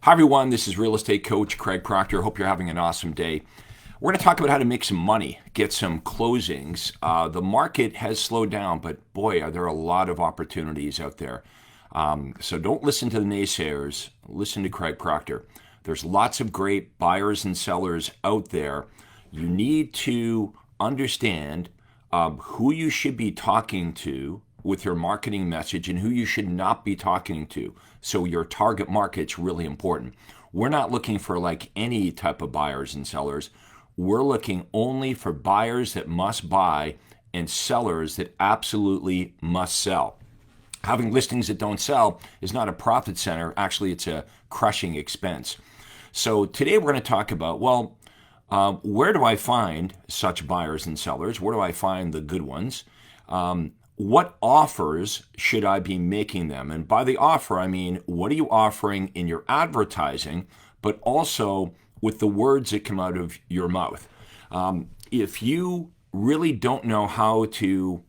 Hi, everyone. This is real estate coach Craig Proctor. Hope you're having an awesome day. We're going to talk about how to make some money, get some closings. The market has slowed down, but boy, are there a lot of opportunities out there. So don't listen to the naysayers. Listen to Craig Proctor. There's lots of great buyers and sellers out there. You need to understand who you should be talking to with your marketing message and who you should not be talking to. So your target market's really important. We're not looking for like any type of buyers and sellers. We're looking only for buyers that must buy and sellers that absolutely must sell. Having listings that don't sell is not a profit center. Actually, it's a crushing expense. So today we're going to talk about, where do I find such buyers and sellers? Where do I find the good ones? What offers should I be making them? And by the offer, I mean, what are you offering in your advertising, but also with the words that come out of your mouth? If you really don't know how to,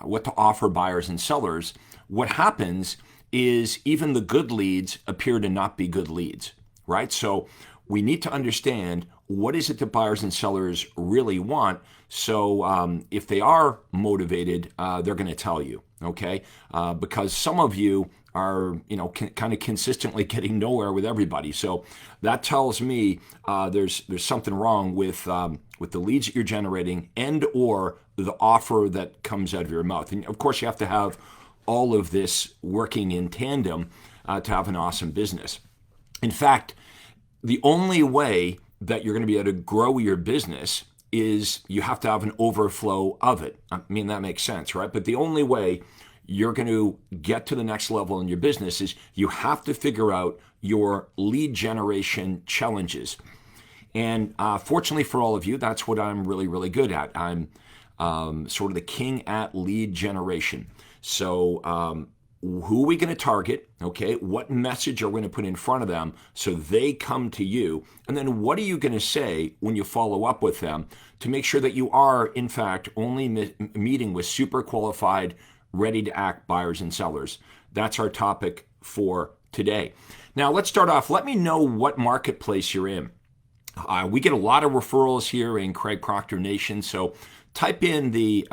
what to offer buyers and sellers, what happens is even the good leads appear to not be good leads, right? So we need to understand what is it that buyers and sellers really want. So if they are motivated, they're going to tell you, okay? Because some of you are, kind of consistently getting nowhere with everybody. So that tells me there's something wrong with the leads that you're generating and or the offer that comes out of your mouth. And of course, you have to have all of this working in tandem to have an awesome business. In fact, the only way that you're going to be able to grow your business is you have to have an overflow of it. I mean, that makes sense, right? But the only way you're going to get to the next level in your business is you have to figure out your lead generation challenges. And fortunately for all of you, that's what I'm really, really good at. I'm sort of the king at lead generation. So who are we going to target? Okay, what message are we going to put in front of them so they come to you? And then what are you going to say when you follow up with them to make sure that you are, in fact, only meeting with super qualified, ready to act buyers and sellers? That's our topic for today. Now, let's start off. Let me know what marketplace you're in. We get a lot of referrals here in Craig Proctor Nation. So type in the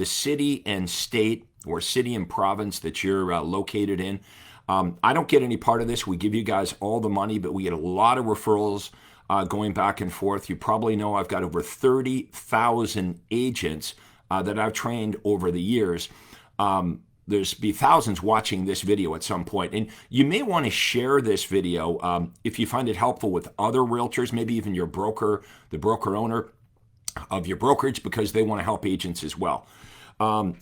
city and state or city and province that you're located in. I don't get any part of this. We give you guys all the money, but we get a lot of referrals going back and forth. You probably know I've got over 30,000 agents that I've trained over the years. There's be thousands watching this video at some point. And you may want to share this video if you find it helpful with other realtors, maybe even your broker, the broker owner of your brokerage, because they want to help agents as well.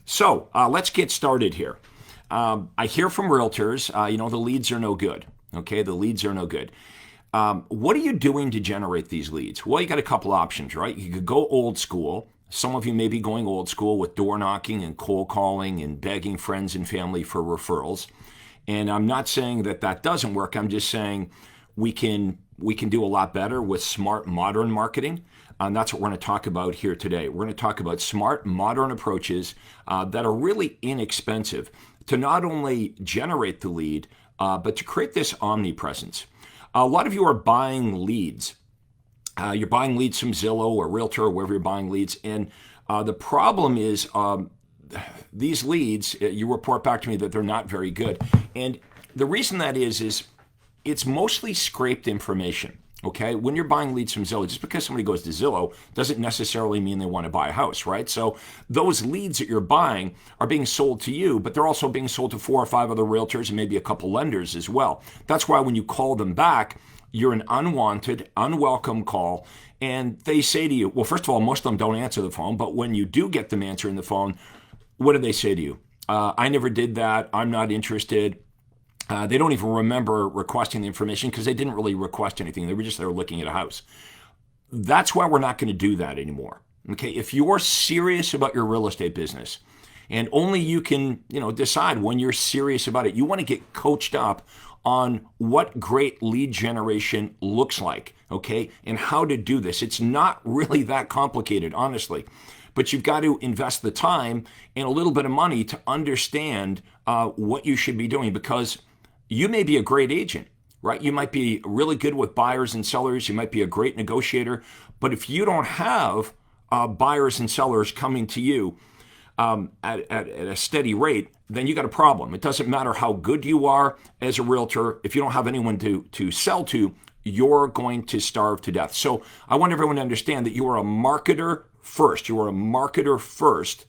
So let's get started here. I hear from realtors, the leads are no good. Okay, the leads are no good. What are you doing to generate these leads? Well, you got a couple options, right? You could go old school. Some of you may be going old school with door knocking and cold calling and begging friends and family for referrals. And I'm not saying that that doesn't work. I'm just saying we can do a lot better with smart, modern marketing. And that's what we're going to talk about here today. We're going to talk about smart, modern approaches that are really inexpensive to not only generate the lead, but to create this omnipresence. A lot of you are buying leads. You're buying leads from Zillow or Realtor or wherever you're buying leads. And the problem is these leads, you report back to me that they're not very good. And the reason that is it's mostly scraped information. Okay, when you're buying leads from Zillow, just because somebody goes to Zillow doesn't necessarily mean they want to buy a house, right? So those leads that you're buying are being sold to you, but they're also being sold to 4 or 5 other realtors and maybe a couple lenders as well. That's why when you call them back, you're an unwanted, unwelcome call, and they say to you, well, first of all, most of them don't answer the phone, but when you do get them answering the phone, what do they say to you? I never did that. I'm not interested. They don't even remember requesting the information because they didn't really request anything. They were just there looking at a house. That's why we're not going to do that anymore. Okay, if you're serious about your real estate business, and only you can, decide when you're serious about it, you want to get coached up on what great lead generation looks like, okay, and how to do this. It's not really that complicated, honestly. But you've got to invest the time and a little bit of money to understand what you should be doing, because you may be a great agent. right? You might be really good with buyers and sellers. You might be a great negotiator. But if you don't have buyers and sellers coming to you at a steady rate, then you got a problem. It doesn't matter how good you are as a realtor. If you don't have anyone to sell to, you're going to starve to death. So I want everyone to understand that you are a marketer first. You are a marketer first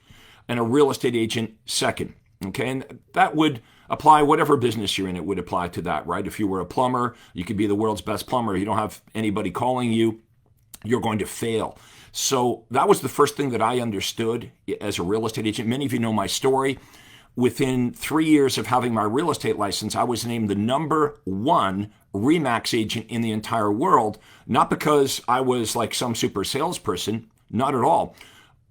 and a real estate agent second. Okay, and that would apply whatever business you're in. It would apply to that, right? If you were a plumber, you could be the world's best plumber. You don't have anybody calling you, you're going to fail. So that was the first thing that I understood as a real estate agent. Many of you know my story. Within 3 years of having my real estate license, I was named the #1 RE/MAX agent in the entire world, not because I was like some super salesperson, not at all,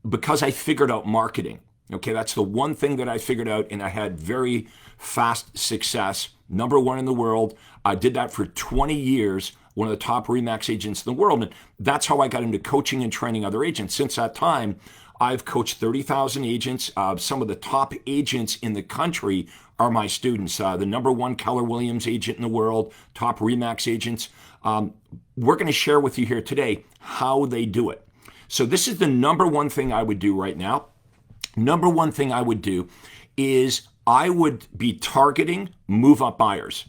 because I figured out marketing. Okay, that's the one thing that I figured out, and I had very fast success. #1 in the world. I did that for 20 years, one of the top RE/MAX agents in the world. And that's how I got into coaching and training other agents. Since that time, I've coached 30,000 agents. Some of the top agents in the country are my students. The #1 Keller Williams agent in the world, top RE/MAX agents. We're going to share with you here today how they do it. So this is the #1 thing I would do right now. #1 thing I would do is I would be targeting move-up buyers.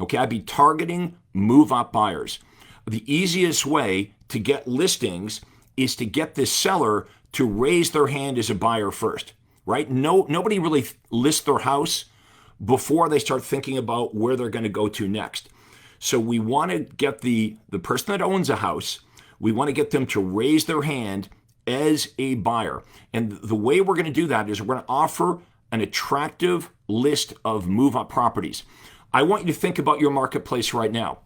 Okay, I'd be targeting move-up buyers. The easiest way to get listings is to get this seller to raise their hand as a buyer first, right? Nobody really lists their house before they start thinking about where they're going to go to next. So we want to get the person that owns a house, we want to get them to raise their hand as a buyer. And the way we're going to do that is we're going to offer an attractive list of move-up properties. I want you to think about your marketplace right now.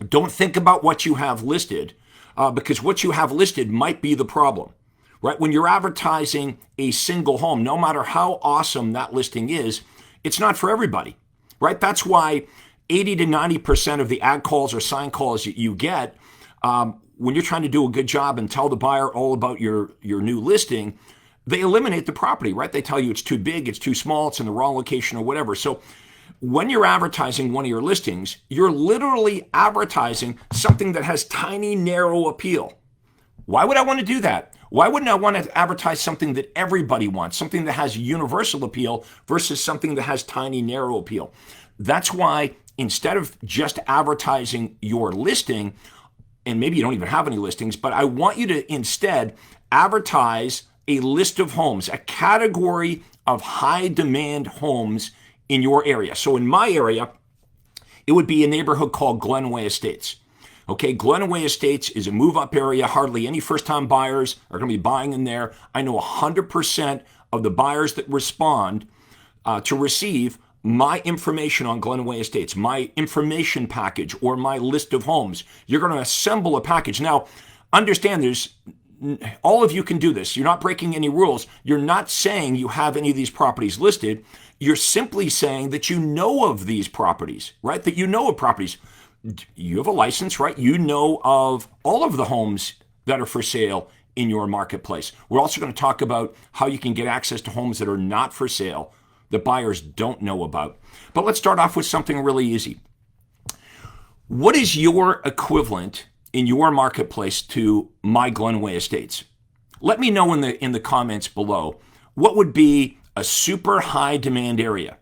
Don't think about what you have listed because what you have listed might be the problem, right? When you're advertising a single home, no matter how awesome that listing is, it's not for everybody, right? That's why 80 to 90% of the ad calls or sign calls that you get when you're trying to do a good job and tell the buyer all about your new listing, they eliminate the property, right? They tell you it's too big, it's too small, it's in the wrong location or whatever. So when you're advertising one of your listings, you're literally advertising something that has tiny, narrow appeal. Why would I want to do that? Why wouldn't I want to advertise something that everybody wants, something that has universal appeal versus something that has tiny, narrow appeal? That's why instead of just advertising your listing, and maybe you don't even have any listings, but I want you to instead advertise a list of homes, a category of high demand homes in your area. So in my area, it would be a neighborhood called Glenway Estates. Okay, Glenway Estates is a move-up area. Hardly any first-time buyers are going to be buying in there. I know 100% of the buyers that respond to receive my information on Glenway Estates, my information package or my list of homes. You're going to assemble a package. Now, understand all of you can do this. You're not breaking any rules. You're not saying you have any of these properties listed. You're simply saying that you know of these properties, right? That you know of properties. You have a license, right? You know of all of the homes that are for sale in your marketplace. We're also going to talk about how you can get access to homes that are not for sale that buyers don't know about. But let's start off with something really easy. What is your equivalent in your marketplace to my Glenway Estates? Let me know in the comments below. What would be a super high demand area?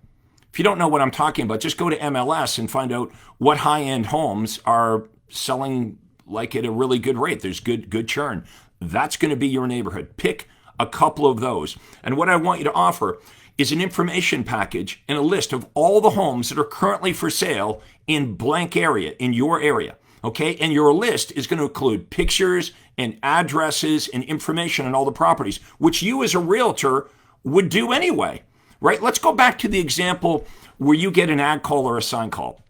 If you don't know what I'm talking about, just go to MLS and find out what high-end homes are selling like at a really good rate. There's good churn. That's going to be your neighborhood. Pick a couple of those. And what I want you to offer is an information package and a list of all the homes that are currently for sale in blank area, in your area. Okay, and your list is going to include pictures and addresses and information on all the properties, which you as a realtor would do anyway, right? Let's go back to the example where you get an ad call or a sign call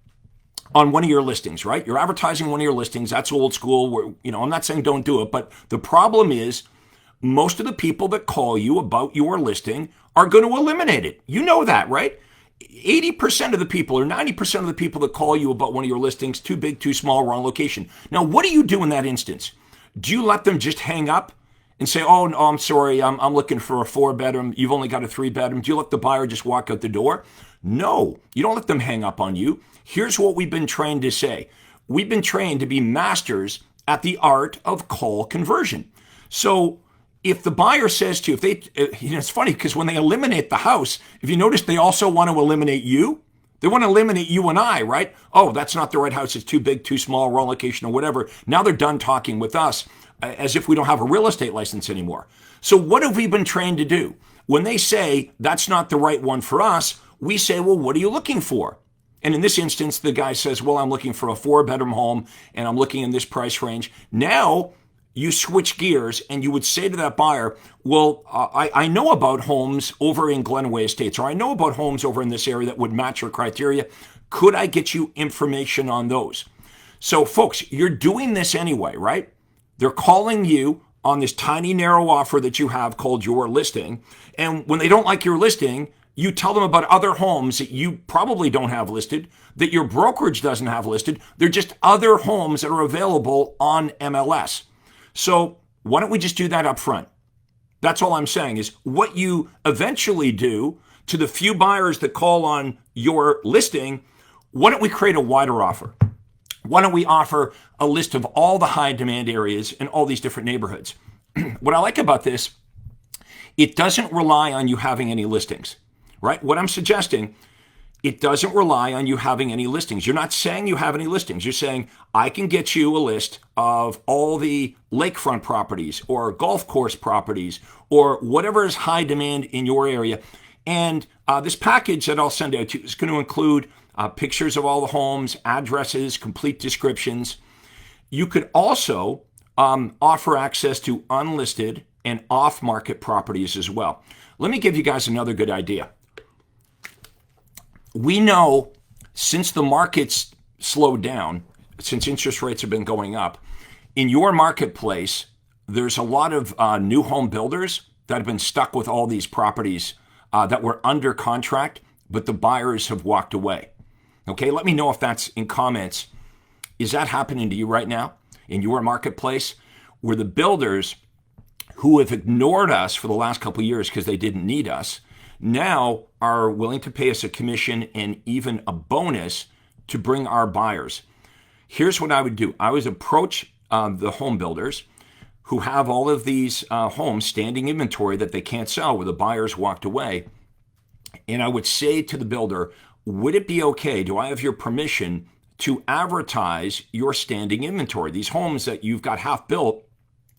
on one of your listings, right? You're advertising one of your listings. That's old school. Where, I'm not saying don't do it, but the problem is most of the people that call you about your listing are going to eliminate it. You know that, right? 80% of the people or 90% of the people that call you about one of your listings, too big, too small, wrong location. Now, what do you do in that instance? Do you let them just hang up and say, oh, no, I'm sorry, I'm looking for a 4-bedroom. You've only got a 3-bedroom. Do you let the buyer just walk out the door? No, you don't let them hang up on you. Here's what we've been trained to say. We've been trained to be masters at the art of call conversion. So if the buyer says to you, it's funny because when they eliminate the house, if you notice, they also want to eliminate you. They want to eliminate you and I, right? Oh, that's not the right house. It's too big, too small, wrong location, or whatever. Now they're done talking with us as if we don't have a real estate license anymore. So what have we been trained to do? When they say that's not the right one for us, we say, well, what are you looking for? And in this instance, the guy says, well, I'm looking for a 4-bedroom home and I'm looking in this price range. Now you switch gears and you would say to that buyer, well, I know about homes over in Glenway Estates, or I know about homes over in this area that would match your criteria. Could I get you information on those? So folks, you're doing this anyway, right? They're calling you on this tiny, narrow offer that you have called your listing. And when they don't like your listing, you tell them about other homes that you probably don't have listed, that your brokerage doesn't have listed. They're just other homes that are available on MLS. So why don't we just do that up front? That's all I'm saying is what you eventually do to the few buyers that call on your listing, why don't we create a wider offer? Why don't we offer a list of all the high demand areas in all these different neighborhoods? What I like about this, it doesn't rely on you having any listings, right? What I'm suggesting, it doesn't rely on you having any listings. You're not saying you have any listings. You're saying, I can get you a list of all the lakefront properties or golf course properties or whatever is high demand in your area. And this package that I'll send out to you is going to include pictures of all the homes, addresses, complete descriptions. You could also offer access to unlisted and off-market properties as well. Let me give you guys another good idea. We know since the market's slowed down, since interest rates have been going up, in your marketplace, there's a lot of new home builders that have been stuck with all these properties that were under contract, but the buyers have walked away. Okay, let me know if that's in comments. Is that happening to you right now in your marketplace, where the builders who have ignored us for the last couple of years because they didn't need us now are willing to pay us a commission and even a bonus to bring our buyers? Here's what I would do. I would approach the home builders who have all of these homes standing inventory that they can't sell where the buyers walked away. And I would say to the builder, would it be okay, do I have your permission to advertise your standing inventory? These homes that you've got half built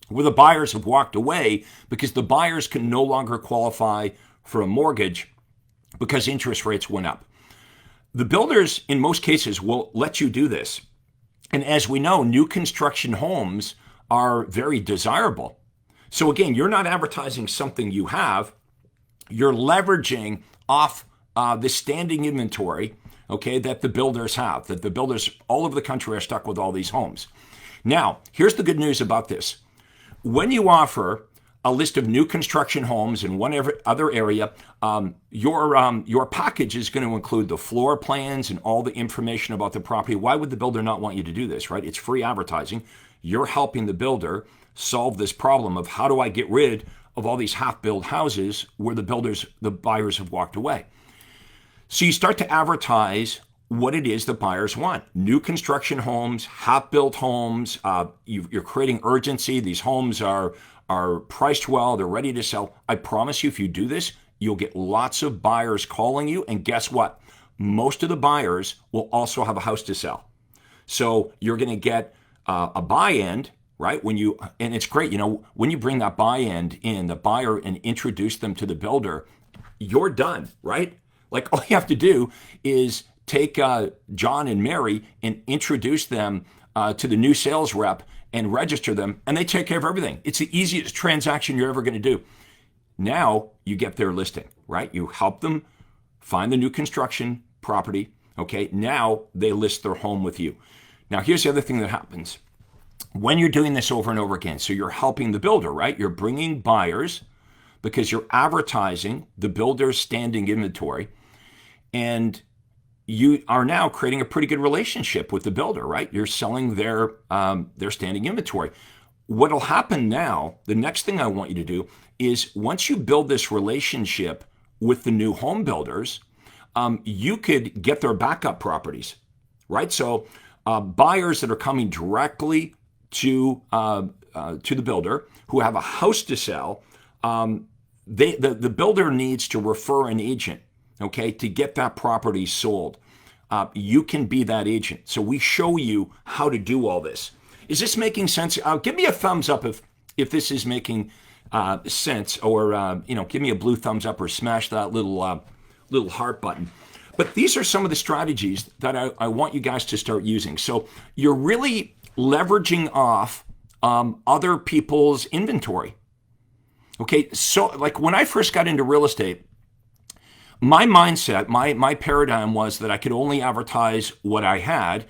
where the buyers have walked away because the buyers can no longer qualify for a mortgage because interest rates went up. The builders, in most cases, will let you do this. And as we know, new construction homes are very desirable. So again, you're not advertising something you have. You're leveraging off the standing inventory, okay, that the builders have, that the builders all over the country are stuck with all these homes. Now, here's the good news about this. When you offer a list of new construction homes in one other area, your package is going to include the floor plans and all the information about the property. Why would the builder not want you to do this, right? It's free advertising. You're helping the builder solve this problem of how do I get rid of all these half-built houses where the buyers have walked away. So you start to advertise what it is the buyers want. New construction homes, half-built homes. You're creating urgency. These homes are priced well. They're ready to sell. I promise you, if you do this, you'll get lots of buyers calling you. And guess what? Most of the buyers will also have a house to sell. So you're going to get a buy-end, right? And it's great, when you bring that buy-end in, the buyer, and introduce them to the builder, you're done, right? Like all you have to do is take John and Mary and introduce them to the new sales rep and register them, and they take care of everything. It's the easiest transaction you're ever going to do. Now you get their listing, right? You help them find the new construction property. Okay, now they list their home with you. Now here's the other thing that happens. When you're doing this over and over again, so you're helping the builder, right? You're bringing buyers because you're advertising the builder's standing inventory, and you are now creating a pretty good relationship with the builder, right? You're selling their standing inventory. what'll happen now, the next thing I want you to do is once you build this relationship with the new home builders, you could get their backup properties, right? So buyers that are coming directly to the builder who have a house to sell, the builder needs to refer an agent, okay, to get that property sold. You can be that agent. So we show you how to do all this. Is this making sense? Give me a thumbs up if this is making sense, or give me a blue thumbs up, or smash that little heart button. But these are some of the strategies that I want you guys to start using. So you're really leveraging off other people's inventory. Okay, so like when I first got into real estate, my mindset, my paradigm was that I could only advertise what I had.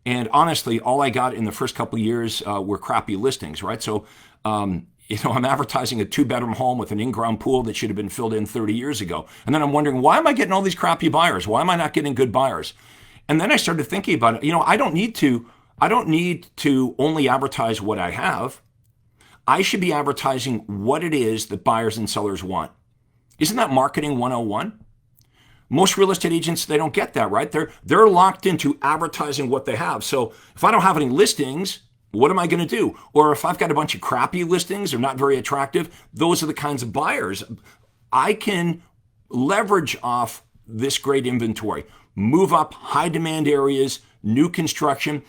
And honestly, all I got in the first couple of years were crappy listings, right? So, I'm advertising a 2-bedroom home with an in-ground pool that should have been filled in 30 years ago. And then I'm wondering, why am I getting all these crappy buyers? Why am I not getting good buyers? And then I started thinking about it. I don't need to only advertise what I have. I should be advertising what it is that buyers and sellers want. Isn't that marketing 101? Most real estate agents, they don't get that, right? They're locked into advertising what they have. So if I don't have any listings, what am I going to do? Or if I've got a bunch of crappy listings, they're not very attractive, those are the kinds of buyers. I can leverage off this great inventory, move up high demand areas, new construction.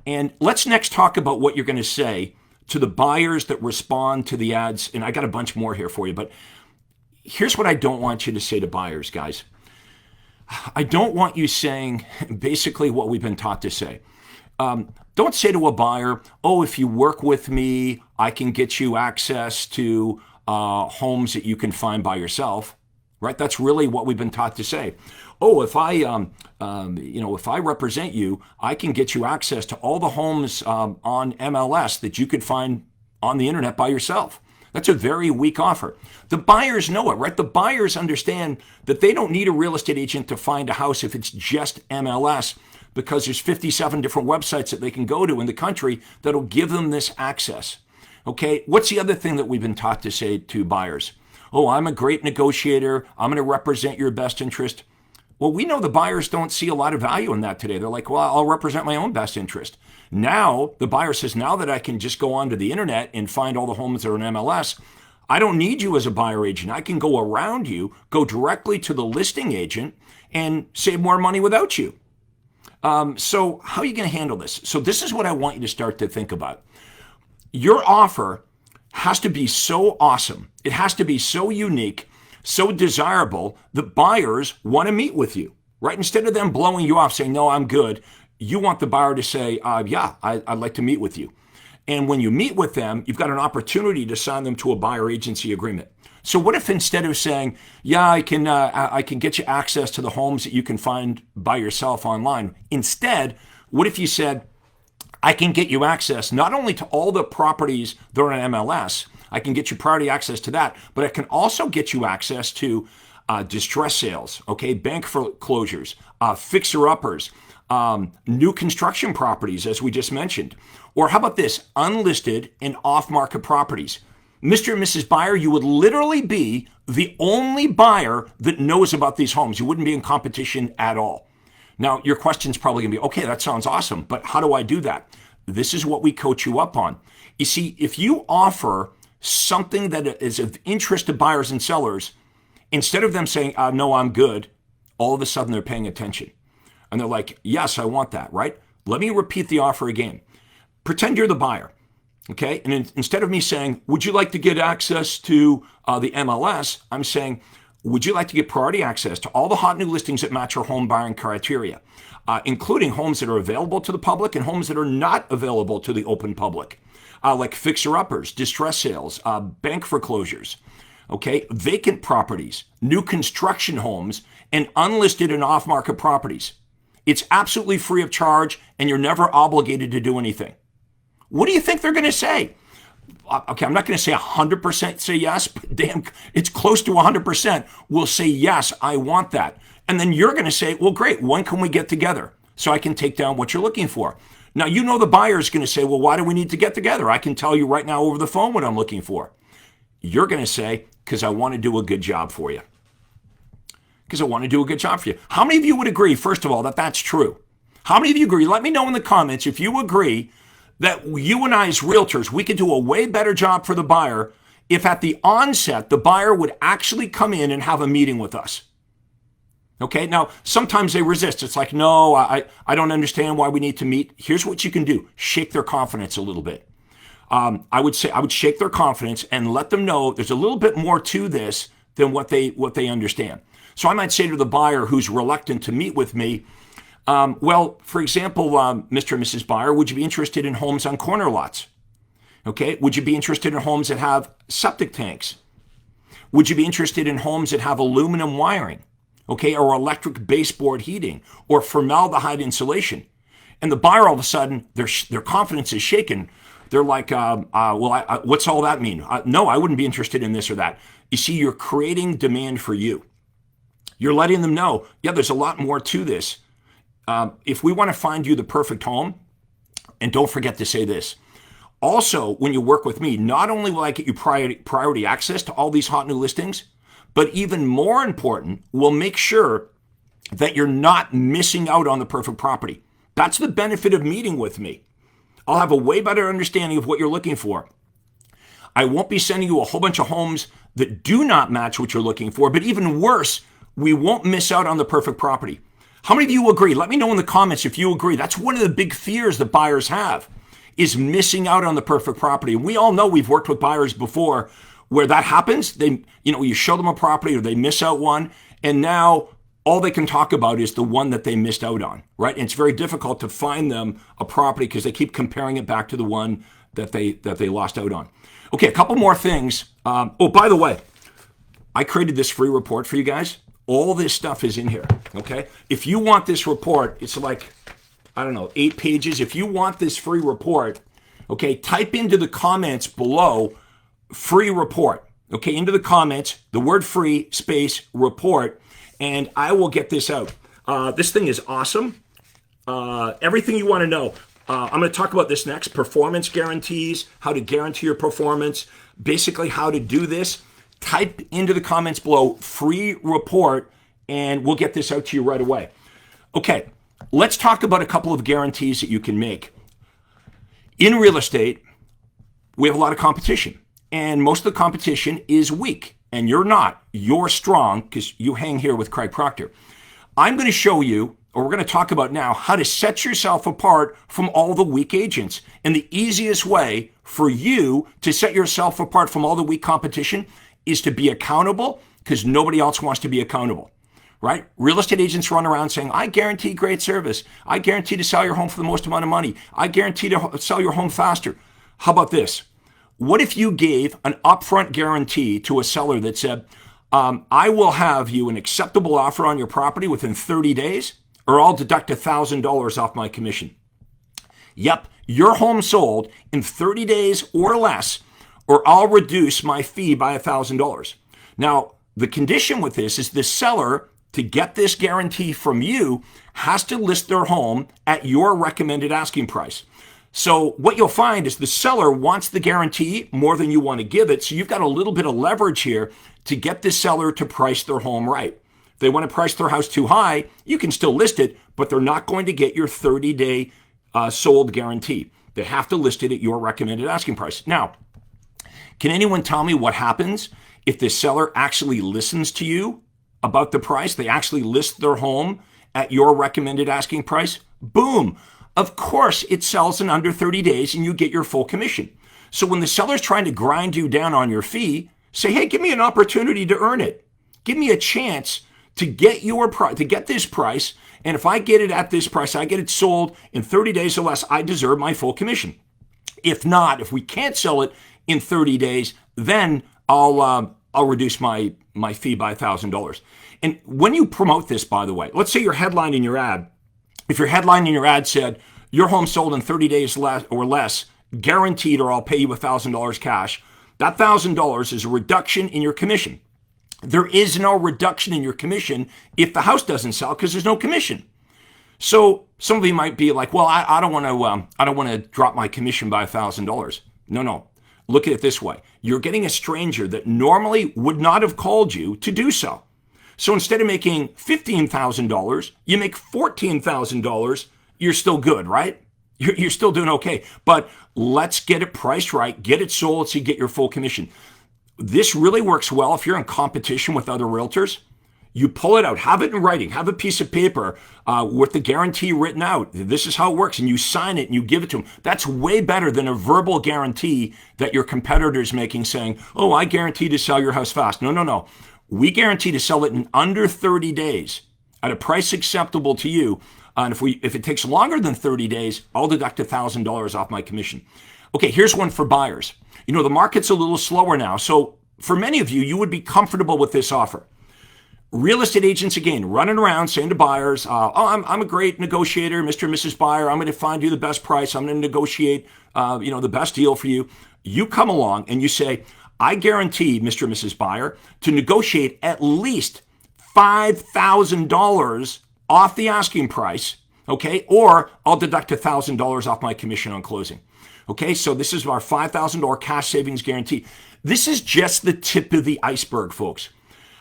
And let's next talk about what you're going to say to the buyers that respond to the ads. And I got a bunch more here for you, but here's what I don't want you to say to buyers, guys. I don't want you saying basically what we've been taught to say. Don't say to a buyer, oh, if you work with me, I can get you access to homes that you can find by yourself, right? That's really what we've been taught to say. Oh, if I represent you, I can get you access to all the homes on MLS that you could find on the internet by yourself. That's a very weak offer. The buyers know it, right? The buyers understand that they don't need a real estate agent to find a house if it's just MLS, because there's 57 different websites that they can go to in the country that'll give them this access. Okay, what's the other thing that we've been taught to say to buyers? Oh, I'm a great negotiator. I'm going to represent your best interest. Well, we know the buyers don't see a lot of value in that today. They're like, well, I'll represent my own best interest. Now, the buyer says, now that I can just go onto the internet and find all the homes that are in MLS, I don't need you as a buyer agent. I can go around you, go directly to the listing agent, and save more money without you. So how are you going to handle this? So this is what I want you to start to think about. Your offer has to be so awesome. It has to be so unique, so desirable that buyers want to meet with you, right? Instead of them blowing you off saying, no, I'm good, you want the buyer to say, yeah, I'd like to meet with you. And when you meet with them, you've got an opportunity to sign them to a buyer agency agreement. So what if instead of saying, yeah, I can get you access to the homes that you can find by yourself online, instead, what if you said, I can get you access not only to all the properties that are on MLS, I can get you priority access to that, but I can also get you access to distress sales, okay, bank foreclosures, fixer-uppers, new construction properties, as we just mentioned. Or how about this, unlisted and off-market properties? Mr. and Mrs. Buyer, you would literally be the only buyer that knows about these homes. You wouldn't be in competition at all. Now, your question's probably going to be, okay, that sounds awesome, but how do I do that? This is what we coach you up on. You see, if you offer something that is of interest to buyers and sellers, instead of them saying, no, I'm good, all of a sudden they're paying attention. And they're like, yes, I want that, right? Let me repeat the offer again. Pretend you're the buyer, okay? And instead of me saying, would you like to get access to the MLS, I'm saying, would you like to get priority access to all the hot new listings that match your home buying criteria, including homes that are available to the public and homes that are not available to the open public, like fixer-uppers, distress sales, bank foreclosures, okay, vacant properties, new construction homes, and unlisted and off-market properties. It's absolutely free of charge, and you're never obligated to do anything. What do you think they're going to say? Okay, I'm not going to say 100% say yes, but damn, it's close to 100% will say yes, I want that. And then you're going to say, well, great, when can we get together? so I can take down what you're looking for. Now, you know the buyer is going to say, well, why do we need to get together? I can tell you right now over the phone what I'm looking for. You're going to say, because I want to do a good job for you. Because I want to do a good job for you. How many of you would agree, first of all, that that's true? How many of you agree? Let me know in the comments if you agree that you and I as realtors, we could do a way better job for the buyer if at the onset, the buyer would actually come in and have a meeting with us. Okay, now sometimes they resist. It's like, no, I don't understand why we need to meet. Here's what you can do. Shake their confidence a little bit. I would shake their confidence and let them know there's a little bit more to this than what they understand. So I might say to the buyer who's reluctant to meet with me, well, for example, Mr. and Mrs. Buyer, would you be interested in homes on corner lots? Okay, would you be interested in homes that have septic tanks? Would you be interested in homes that have aluminum wiring? Okay, or electric baseboard heating, or formaldehyde insulation? And the buyer, all of a sudden, their confidence is shaken. They're like, what's all that mean? No, I wouldn't be interested in this or that. You see, you're creating demand for you. You're letting them know, yeah, there's a lot more to this. If we want to find you the perfect home, and don't forget to say this, also, when you work with me, not only will I get you priority access to all these hot new listings, but even more important, we'll make sure that you're not missing out on the perfect property. That's the benefit of meeting with me. I'll have a way better understanding of what you're looking for. I won't be sending you a whole bunch of homes that do not match what you're looking for, but even worse, we won't miss out on the perfect property. How many of you agree? Let me know in the comments if you agree. That's one of the big fears that buyers have, is missing out on the perfect property. And we all know, we've worked with buyers before where that happens. You show them a property or they miss out one, and now all they can talk about is the one that they missed out on, right? And it's very difficult to find them a property because they keep comparing it back to the one that they lost out on. Okay, a couple more things. By the way, I created this free report for you guys. All this stuff is in here, okay? If you want this report, it's like, 8 pages. If you want this free report, okay, type into the comments below, free report, okay? Into the comments, the word free space report, and I will get this out. This thing is awesome. Everything you want to know. I'm going to talk about this next. Performance guarantees, how to guarantee your performance, basically how to do this. Type into the comments below, free report, and we'll get this out to you right away. Okay, let's talk about a couple of guarantees that you can make. In real estate, we have a lot of competition, and most of the competition is weak, and you're not. You're strong because you hang here with Craig Proctor. I'm going to show you, or we're going to talk about now, how to set yourself apart from all the weak agents. And the easiest way for you to set yourself apart from all the weak competition is to be accountable, because nobody else wants to be accountable, right? Real estate agents run around saying, I guarantee great service. I guarantee to sell your home for the most amount of money. I guarantee to sell your home faster. How about this? What if you gave an upfront guarantee to a seller that said, I will have you an acceptable offer on your property within 30 days, or I'll deduct $1,000 off my commission. Yep, your home sold in 30 days or less, or I'll reduce my fee by $1,000. Now, the condition with this is the seller, to get this guarantee from you, has to list their home at your recommended asking price. So what you'll find is the seller wants the guarantee more than you want to give it. So you've got a little bit of leverage here to get the seller to price their home right. If they want to price their house too high, you can still list it, but they're not going to get your 30-day sold guarantee. They have to list it at your recommended asking price. Now, can anyone tell me what happens if the seller actually listens to you about the price? They actually list their home at your recommended asking price? Boom. Of course, it sells in under 30 days and you get your full commission. So when the seller's trying to grind you down on your fee, say, hey, give me an opportunity to earn it. Give me a chance to get this price. And if I get it at this price, I get it sold in 30 days or less, I deserve my full commission. If not, if we can't sell it in 30 days, then I'll reduce my fee by $1,000. And when you promote this, by the way, let's say your headline in your ad, if your headline in your ad said, your home sold in 30 days or less, guaranteed, or I'll pay you $1,000 cash, that $1,000 is a reduction in your commission. There is no reduction in your commission if the house doesn't sell, because there's no commission. So some of you might be like, well, I don't want to drop my commission by $1,000. No. Look at it this way. You're getting a stranger that normally would not have called you to do so. So instead of making $15,000, you make $14,000. You're still good, right? You're still doing okay. But let's get it priced right, get it sold so you get your full commission. This really works well if you're in competition with other realtors. You pull it out, have it in writing, have a piece of paper with the guarantee written out. This is how it works, and you sign it and you give it to them. That's way better than a verbal guarantee that your competitor's making saying, oh, I guarantee to sell your house fast. No. We guarantee to sell it in under 30 days at a price acceptable to you. And if it takes longer than 30 days, I'll deduct $1,000 off my commission. Okay, here's one for buyers. The market's a little slower now. So for many of you, you would be comfortable with this offer. Real estate agents, again, running around saying to buyers, I'm a great negotiator, Mr. and Mrs. Buyer. I'm going to find you the best price. I'm going to negotiate, the best deal for you. You come along and you say, I guarantee, Mr. and Mrs. Buyer, to negotiate at least $5,000 off the asking price, okay? Or I'll deduct $1,000 off my commission on closing. Okay, so this is our $5,000 cash savings guarantee. This is just the tip of the iceberg, folks.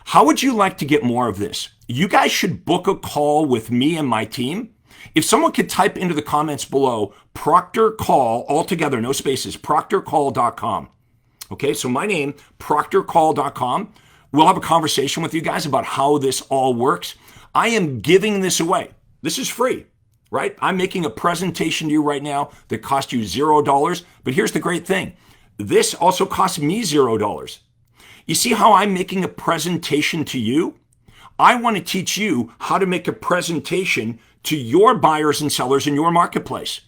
How would you like to get more of this? You guys should book a call with me and my team. If someone could type into the comments below, Proctor Call, all together, no spaces, proctorcall.com. Okay, so my name, proctorcall.com. We'll have a conversation with you guys about how this all works. I am giving this away. This is free, right? I'm making a presentation to you right now that cost you $0. But here's the great thing. This also costs me $0. You see how I'm making a presentation to you? I want to teach you how to make a presentation to your buyers and sellers in your marketplace.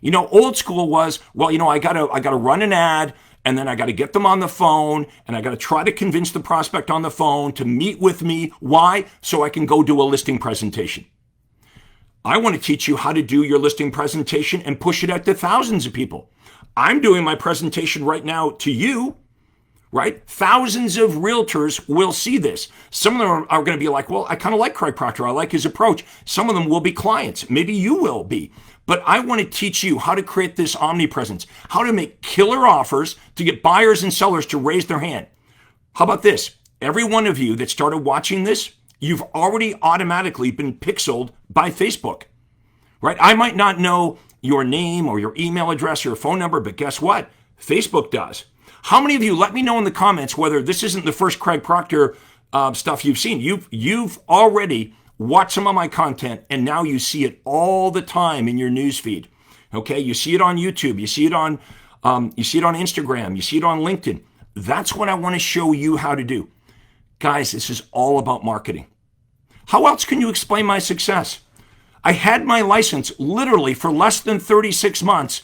Old school was, I gotta run an ad, and then I got to get them on the phone, and I got to try to convince the prospect on the phone to meet with me. Why? So I can go do a listing presentation. I want to teach you how to do your listing presentation and push it out to thousands of people. I'm doing my presentation right now to you, right? Thousands of realtors will see this. Some of them are going to be like, well, I kind of like Craig Proctor. I like his approach. Some of them will be clients. Maybe you will be. But I want to teach you how to create this omnipresence, how to make killer offers to get buyers and sellers to raise their hand. How about this? Every one of you that started watching this, you've already automatically been pixeled by Facebook, right? I might not know your name or your email address or your phone number, but guess what? Facebook does. How many of you, let me know in the comments whether this isn't the first Craig Proctor stuff you've seen. You've already watch some of my content, and now you see it all the time in your newsfeed. Okay, you see it on YouTube, you see it on Instagram, you see it on LinkedIn. That's what I want to show you how to do. Guys, this is all about marketing. How else can you explain my success? I had my license literally for less than 36 months,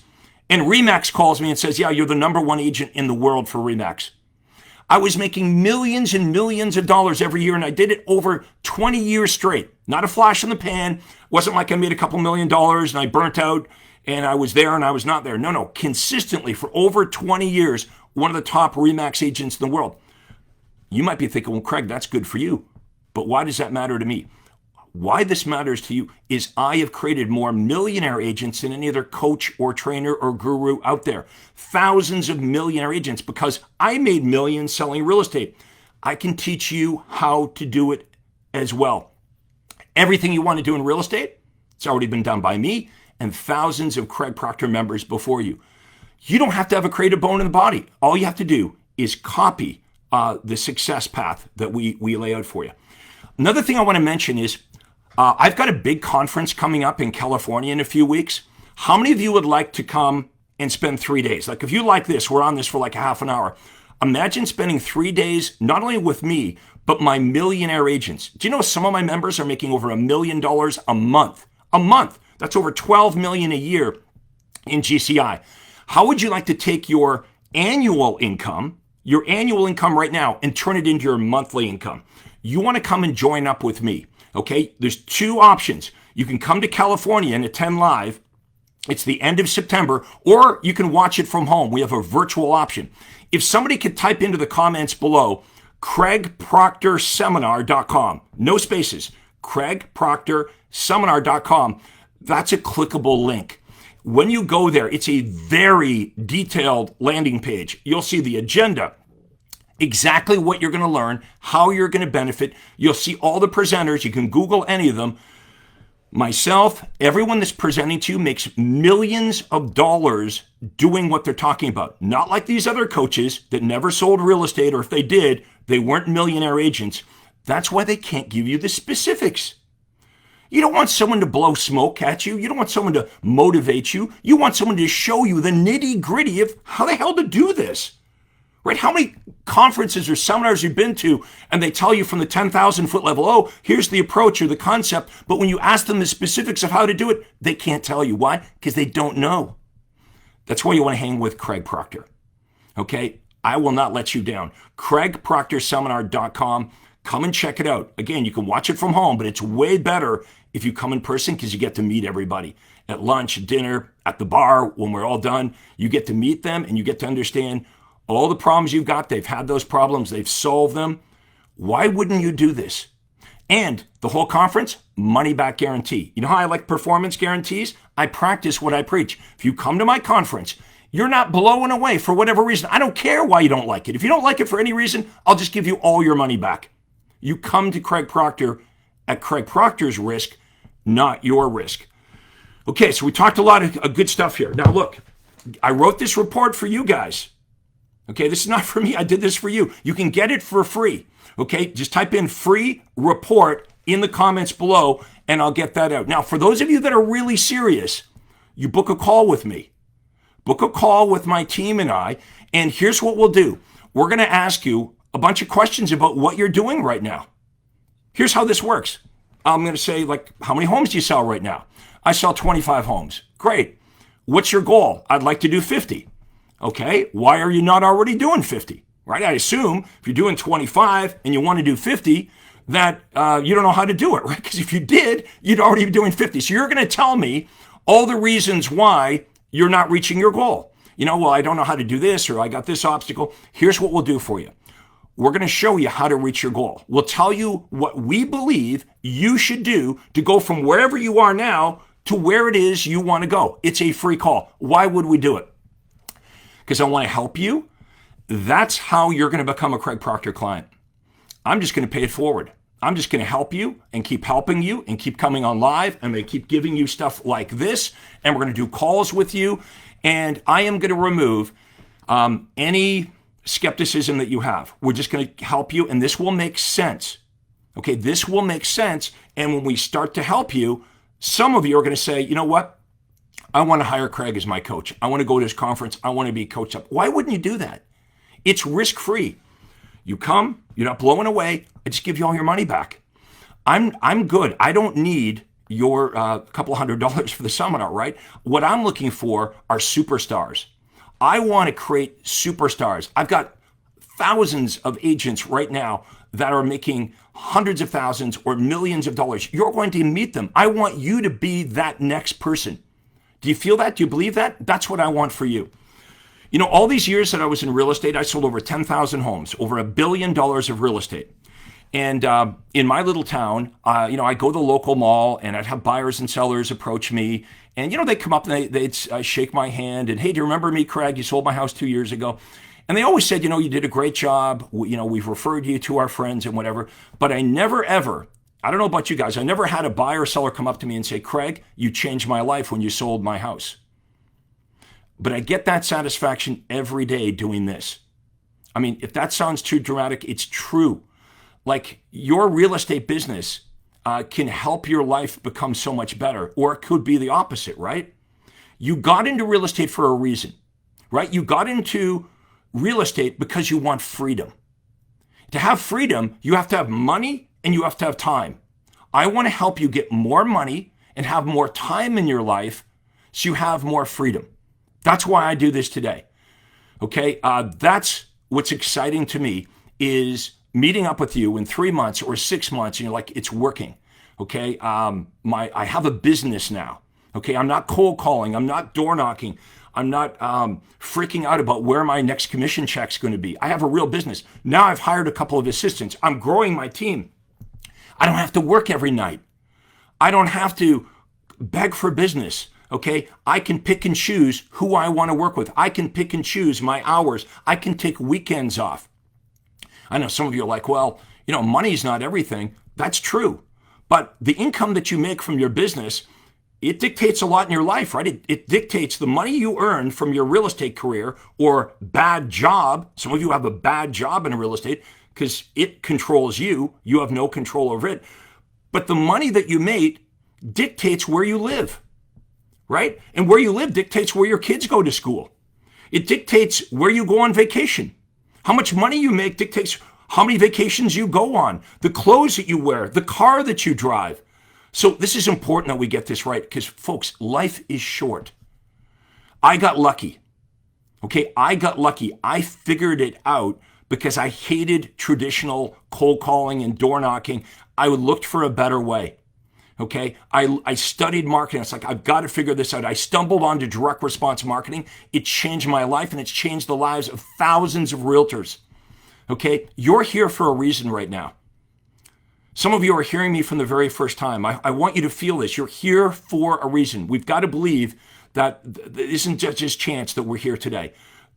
and RE/MAX calls me and says, yeah, you're the #1 agent in the world for RE/MAX. I was making millions and millions of dollars every year, and I did it over 20 years straight. Not a flash in the pan. Wasn't like I made a couple $1 million and I burnt out and I was there and I was not there. No. Consistently for over 20 years, one of the top RE/MAX agents in the world. You might be thinking, well, Craig, that's good for you. But why does that matter to me? Why this matters to you is I have created more millionaire agents than any other coach or trainer or guru out there. Thousands of millionaire agents because I made millions selling real estate. I can teach you how to do it as well. Everything you want to do in real estate, it's already been done by me and thousands of Craig Proctor members before you. You don't have to have a creative bone in the body. All you have to do is copy the success path that we lay out for you. Another thing I want to mention is I've got a big conference coming up in California in a few weeks. How many of you would like to come and spend 3 days? Like if you like this, we're on this for like a half an hour. Imagine spending 3 days, not only with me, but my millionaire agents. Do you know some of my members are making over $1 million a month? A month. That's over $12 million a year in GCI. How would you like to take your annual income right now, and turn it into your monthly income? You want to come and join up with me. Okay, there's two options. You can come to California and attend live. It's the end of September, or you can watch it from home. We have a virtual option. If somebody could type into the comments below, CraigProctorSeminar.com, no spaces, CraigProctorSeminar.com. craigproctorseminar.com. That's a clickable link. When you go there, it's a very detailed landing page. You'll see the agenda, exactly what you're going to learn, how you're going to benefit. You'll see all the presenters. You can Google any of them. Myself, everyone that's presenting to you makes millions of dollars doing what they're talking about. Not like these other coaches that never sold real estate, or if they did, they weren't millionaire agents. That's why they can't give you the specifics. You don't want someone to blow smoke at you. You don't want someone to motivate you. You want someone to show you the nitty gritty of how the hell to do this, right? How many conferences or seminars you've been to and they tell you from the 10,000 foot level, oh, here's the approach or the concept. But when you ask them the specifics of how to do it, they can't tell you. Why? Because they don't know. That's why you want to hang with Craig Proctor. Okay? I will not let you down. craigproctorseminar.com. Come and check it out. Again, you can watch it from home, but it's way better if you come in person because you get to meet everybody. At lunch, dinner, at the bar, when we're all done, you get to meet them and you get to understand all the problems you've got. They've had those problems. They've solved them. Why wouldn't you do this? And the whole conference, money back guarantee. You know how I like performance guarantees? I practice what I preach. If you come to my conference, you're not blown away for whatever reason. I don't care why you don't like it. If you don't like it for any reason, I'll just give you all your money back. You come to Craig Proctor at Craig Proctor's risk, not your risk. Okay, so we talked a lot of good stuff here. Now look, I wrote this report for you guys. Okay, this is not for me. I did this for you. You can get it for free. Okay, just type in free report in the comments below and I'll get that out. Now, for those of you that are really serious, you book a call with me. Book a call with my team and I, and here's what we'll do. We're going to ask you a bunch of questions about what you're doing right now. Here's how this works. I'm going to say, like, how many homes do you sell right now? I sell 25 homes. Great. What's your goal? I'd like to do 50. Okay. Why are you not already doing 50? Right? I assume if you're doing 25 and you want to do 50, that you don't know how to do it, right? Because if you did, you'd already be doing 50. So you're going to tell me all the reasons why you're not reaching your goal. You know, well, I don't know how to do this, or I got this obstacle. Here's what we'll do for you. We're going to show you how to reach your goal. We'll tell you what we believe you should do to go from wherever you are now to where it is you want to go. It's a free call. Why would we do it? Because I want to help you. That's how you're going to become a Craig Proctor client. I'm just going to pay it forward. I'm just going to help you and keep helping you and keep coming on live. I'm going to keep giving you stuff like this, and we're going to do calls with you. And I am going to remove any skepticism that you have. We're just going to help you, and this will make sense. Okay, this will make sense. And when we start to help you, some of you are going to say, you know what? I want to hire Craig as my coach. I want to go to his conference. I want to be coached up. Why wouldn't you do that? It's risk-free. You come, you're not blowing away. I just give you all your money back. I'm good. I don't need your couple $100 for the seminar, right? What I'm looking for are superstars. I want to create superstars. I've got thousands of agents right now that are making hundreds of thousands or millions of dollars. You're going to meet them. I want you to be that next person. Do you feel that? Do you believe that? That's what I want for you. You know, all these years that I was in real estate, I sold over 10,000 homes, over $1 billion of real estate. And in my little town, you know, I go to the local mall and I'd have buyers and sellers approach me. And, you know, they'd come up and they'd shake my hand and, hey, do you remember me, Craig? You sold my house 2 years ago. And they always said, you know, you did a great job. You know, we've referred you to our friends and whatever. But I never ever, I don't know about you guys, I never had a buyer or seller come up to me and say, Craig, you changed my life when you sold my house. But I get that satisfaction every day doing this. I mean, if that sounds too dramatic, it's true. Like, your real estate business can help your life become so much better, or it could be the opposite, right? You got into real estate for a reason, right? You got into real estate because you want freedom. To have freedom, you have to have money and you have to have time. I want to help you get more money and have more time in your life so you have more freedom. That's why I do this today. Okay, that's what's exciting to me, is meeting up with you in 3 months or 6 months, and you're like, it's working. Okay, I have a business now. Okay, I'm not cold calling. I'm not door knocking. I'm not freaking out about where my next commission check's going to be. I have a real business. Now I've hired a couple of assistants. I'm growing my team. I don't have to work every night. I don't have to beg for business. Okay, I can pick and choose who I want to work with. I can pick and choose my hours. I can take weekends off. I know some of you are like, well, money's not everything. That's true. But the income that you make from your business, it dictates a lot in your life, right? It dictates the money you earn from your real estate career or bad job. Some of you have a bad job in real estate because it controls you. You have no control over it. But the money that you make dictates where you live, right? And where you live dictates where your kids go to school. It dictates where you go on vacation. How much money you make dictates how many vacations you go on, the clothes that you wear, the car that you drive. So this is important that we get this right because, folks, life is short. I got lucky. Okay, I got lucky. I figured it out because I hated traditional cold calling and door knocking. I looked for a better way. Okay, I studied marketing. It's like, I've got to figure this out. I stumbled onto direct response marketing. It changed my life and it's changed the lives of thousands of realtors. Okay, you're here for a reason right now. Some of you are hearing me from the very first time. I want you to feel this. You're here for a reason. We've got to believe that it isn't just chance that we're here today.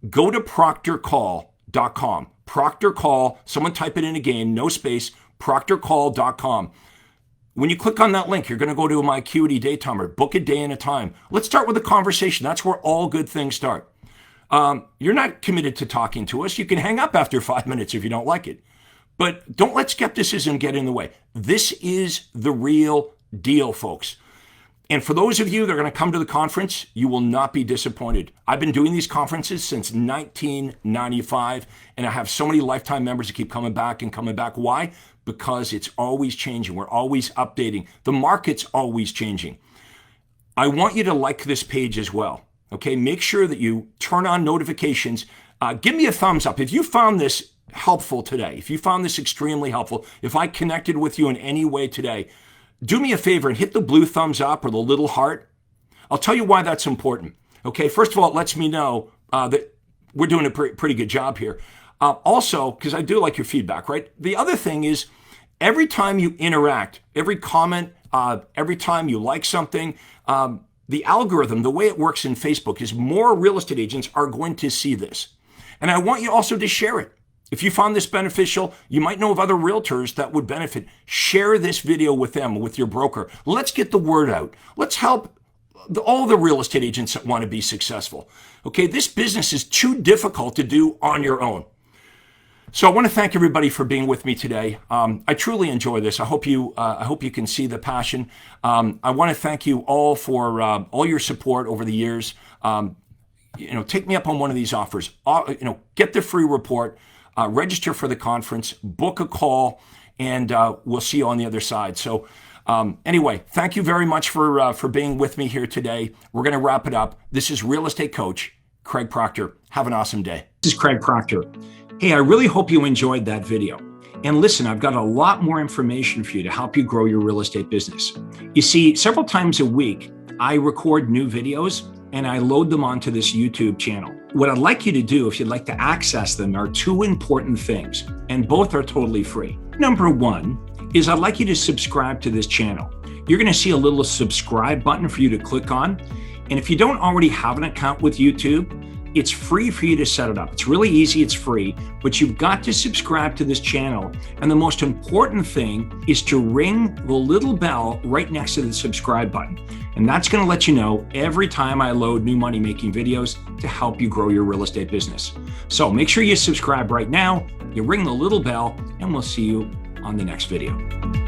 Go to proctorcall.com. Proctor Call, someone type it in again, no space, proctorcall.com. When you click on that link, you're going to go to my Acuity Day Timer. Book a day and a time. Let's start with a conversation. That's where all good things start. You're not committed to talking to us. You can hang up after 5 minutes if you don't like it. But don't let skepticism get in the way. This is the real deal, folks. And for those of you that are going to come to the conference, you will not be disappointed. I've been doing these conferences since 1995, and I have so many lifetime members that keep coming back and coming back. Why? Because it's always changing. We're always updating. The market's always changing. I want you to like this page as well. Okay, make sure that you turn on notifications. Give me a thumbs up if you found this helpful today. If you found this extremely helpful, if I connected with you in any way today, do me a favor and hit the blue thumbs up or the little heart. I'll tell you why that's important. Okay, first of all, it lets me know that we're doing a pretty good job here. Also, because I do like your feedback, right? The other thing is, every time you interact, every comment, every time you like something, the algorithm, the way it works in Facebook is more real estate agents are going to see this. And I want you also to share it. If you found this beneficial, you might know of other realtors that would benefit. Share this video with them, with your broker. Let's get the word out. Let's help all the real estate agents that want to be successful. Okay, this business is too difficult to do on your own. So I want to thank everybody for being with me today. I truly enjoy this. I hope you can see the passion. I want to thank you all for all your support over the years. Take me up on one of these offers. Get the free report. Register for the conference, book a call, and we'll see you on the other side. So anyway, thank you very much for being with me here today. We're going to wrap it up. This is Real Estate Coach Craig Proctor. Have an awesome day. This is Craig Proctor. Hey, I really hope you enjoyed that video. And listen, I've got a lot more information for you to help you grow your real estate business. You see, several times a week, I record new videos and I load them onto this YouTube channel. What I'd like you to do, if you'd like to access them, are two important things, and both are totally free. Number one is I'd like you to subscribe to this channel. You're going to see a little subscribe button for you to click on. And if you don't already have an account with YouTube, it's free for you to set it up. It's really easy, it's free, but you've got to subscribe to this channel. And the most important thing is to ring the little bell right next to the subscribe button. And that's going to let you know every time I load new money-making videos to help you grow your real estate business. So make sure you subscribe right now, you ring the little bell, and we'll see you on the next video.